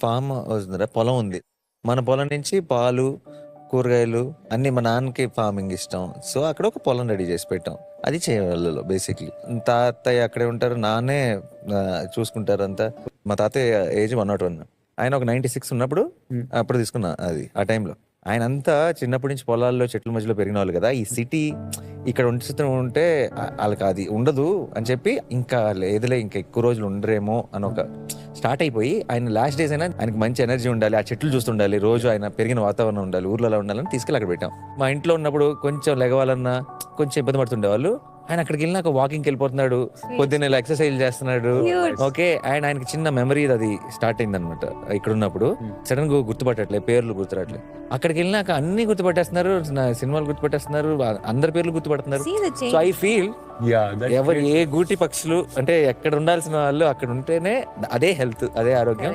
Farm house ఉందిరా, పొలం ఉంది. మన పొలం నుంచి పాలు, కూరగాయలు అన్నీ మా నాన్నకి ఫార్మింగ్ ఇష్టం. సో, అక్కడ ఒక పొలం రెడీ చేసి పెట్టాం. అది చేయాలలో బేసిక్‌లీ. తాతయ్య అక్కడే ఉంటారు. నాన్నే చూసుకుంటారంతా. మా తాతయ్య ఏజ్ 101. ఆయన ఒక 96 ఉన్నప్పుడు అప్పుడు తీసుకున్నా అది ఆ టైంలో. ఆయనంతా చిన్నప్పటి నుంచి పొలాల్లో చెట్ల మధ్యలో పెరిగిన వాళ్ళు కదా! ఈ సిటీ ఇక్కడ ఉంటే ఆళ్ళకి అది ఉండదు అని చెప్పి, ఇంకా లేదులే ఇంకా ఎక్కువ రోజులు ఉండరేమో అని ఒక స్టార్ట్ అయిపోయి, ఆయన లాస్ట్ డేస్ అయినా ఆయనకి మంచి ఎనర్జీ ఉండాలి, ఆ చెట్లు చూస్తుండాలి, రోజు ఆయన పెరిగిన వాతావరణం ఉండాలి, ఊర్లో అలా ఉండాలని తీసుకెళ్ళి అక్కడ పెట్టాం. మా ఇంట్లో ఉన్నప్పుడు కొంచెం లెగవాలన్నా కొంచెం ఇబ్బంది పడుతుండేవాళ్ళు. ఆయన అక్కడికి వెళ్ళినాక వాకింగ్కి వెళ్ళిపోతున్నాడు, పొద్దున్నే ఎక్సర్సైజ్ చేస్తున్నాడు. ఓకే, అండ్ ఆయనకి చిన్న మెమరీ అది స్టార్ట్ అయింది అనమాట. ఇక్కడ ఉన్నప్పుడు సడన్ గా గుర్తుపట్టట్లే, పేర్లు గుర్తురాట్లే. అక్కడికి వెళ్ళినాక అన్ని గుర్తుపట్టేస్తున్నారు, సినిమాలు గుర్తుపట్టేస్తున్నారు, అందరి పేర్లు గుర్తుపడుతున్నారు. సో ఐ ఫీల్ ఎవరు ఏ గూటి పక్షులు అంటే ఎక్కడ ఉండాల్సిన వాళ్ళు అక్కడ ఉంటేనే అదే హెల్త్, అదే ఆరోగ్యం.